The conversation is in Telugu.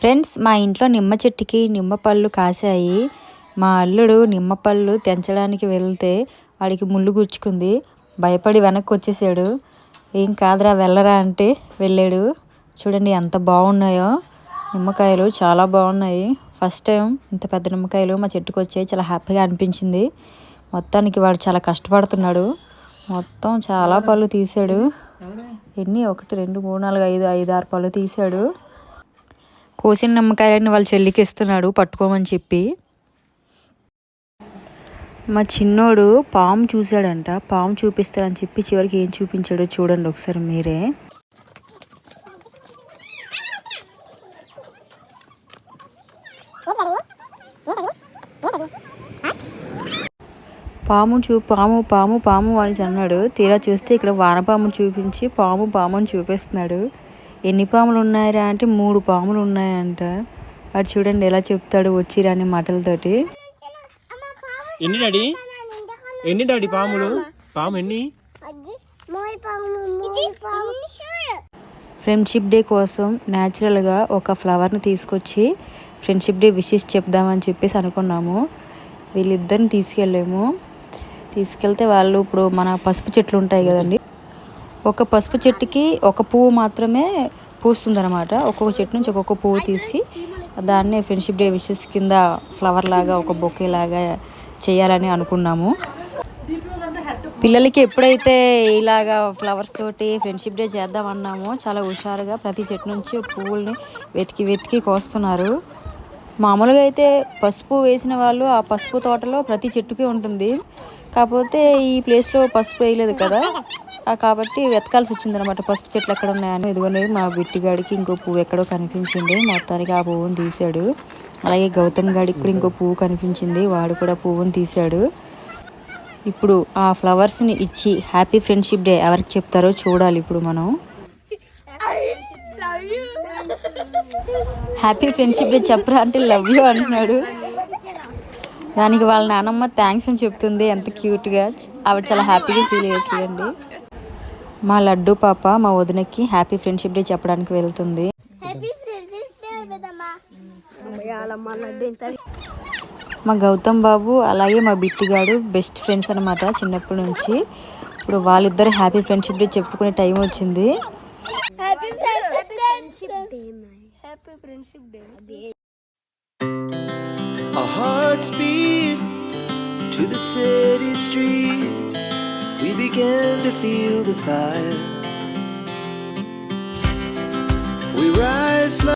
ఫ్రెండ్స్, మా ఇంట్లో నిమ్మ చెట్టుకి నిమ్మ పళ్ళు కాసాయి. మా అల్లుడు నిమ్మ పళ్ళు తెంచడానికి వెళ్తే వాడికి ముళ్ళు గుచ్చుకుంది. భయపడి వెనక్కి వచ్చేసాడు. ఏం కాదురా వెళ్ళరా అంటే వెళ్ళాడు. చూడండి ఎంత బాగున్నాయో నిమ్మకాయలు, చాలా బాగున్నాయి. ఫస్ట్ టైం ఇంత పెద్ద నిమ్మకాయలు మా చెట్టుకు వచ్చాయి. చాలా హ్యాపీగా అనిపించింది. మొత్తానికి వాడు చాలా కష్టపడుతున్నాడు. మొత్తం చాలా పళ్ళు తీసాడు. ఎన్ని 1 2 3 4 5 5 6 పళ్ళు తీసాడు. కోసిన నిమ్మకాయలని వాళ్ళ చెల్లికి ఇస్తున్నాడు పట్టుకోమని చెప్పి. మా చిన్నోడు పాము చూశాడంట. పాము చూపిస్తాడని చెప్పి చివరికి ఏం చూపించాడో చూడండి ఒకసారి మీరే. పాము పాము పాము అని అన్నాడు. తీరా చూస్తే ఇక్కడ వానపాము చూపించి పాము పాము అని చూపిస్తున్నాడు. ఎన్ని పాములు ఉన్నాయరా అంటే 3 పాములు ఉన్నాయంట. అది చూడండి ఎలా చెప్తాడు వచ్చి రాని మాటలతోటి. ఎన్ని డాడీ పాములు? పాము ఎన్ని? ఫ్రెండ్షిప్ డే కోసం న్యాచురల్గా ఒక ఫ్లవర్ని తీసుకొచ్చి ఫ్రెండ్షిప్ డే విషెస్ చెప్దామని చెప్పేసి అనుకున్నాము. వీళ్ళిద్దరిని తీసుకెళ్తే వాళ్ళు ఇప్పుడు మన పసుపు చెట్లు ఉంటాయి కదండి, ఒక పసుపు చెట్టుకి ఒక పువ్వు మాత్రమే పూస్తుందన్నమాట. ఒక్కొక్క చెట్టు నుంచి ఒక్కొక్క పువ్వు తీసి దాన్నే ఫ్రెండ్షిప్ డే విషెస్ కింద ఫ్లవర్ లాగా ఒక బొకే లాగా చేయాలని అనుకున్నాము. పిల్లలకి ఎప్పుడైతే ఇలాగా ఫ్లవర్స్ తోటి ఫ్రెండ్షిప్ డే చేద్దామన్నామో చాలా హుషారుగా ప్రతి చెట్టు నుంచి పువ్వుల్ని వెతికి కోస్తున్నారు. మామూలుగా అయితే పసుపు వేసిన వాళ్ళు ఆ పసుపు తోటలో ప్రతి చెట్టుకి ఉంటుంది. కాకపోతే ఈ ప్లేస్లో పసుపు వేయలేదు కదా, కాబట్టి వెతకాల్సి వచ్చింది అనమాట పసుపు చెట్లు ఎక్కడ ఉన్నాయని. ఇదిగోండి మా బిట్టిగాడికి ఇంకో పువ్వు ఎక్కడో కనిపించింది. మొత్తానికి ఆ పువ్వుని తీశాడు. అలాగే గౌతమ్ గాడికి కూడా ఇంకో పువ్వు కనిపించింది. వాడు కూడా పువ్వుని తీశాడు. ఇప్పుడు ఆ ఫ్లవర్స్ని ఇచ్చి హ్యాపీ ఫ్రెండ్షిప్ డే ఎవరికి చెప్తారో చూడాలి. ఇప్పుడు మనం హ్యాపీ ఫ్రెండ్షిప్ డే చెప్పరా అంటే లవ్ యూ అంటున్నాడు. దానికి వాళ్ళ నానమ్మ థ్యాంక్స్ అని చెప్తుంది. ఎంత క్యూట్గా, ఆవిడ చాలా హ్యాపీగా ఫీల్ అయ్యారు చూడండి. మా లడ్డు పాప మా వదినకి హ్యాపీ ఫ్రెండ్షిప్ డే చెప్పడానికి వెళ్తుంది. మా గౌతమ్ బాబు అలాగే మా బిట్టిగాడు బెస్ట్ ఫ్రెండ్స్ అనమాట చిన్నప్పటి నుంచి. ఇప్పుడు వాళ్ళిద్దరు హ్యాపీ ఫ్రెండ్షిప్ డే చెప్పుకునే టైం వచ్చింది. Our hearts beat to the city streets. We began to feel the fire. We rise like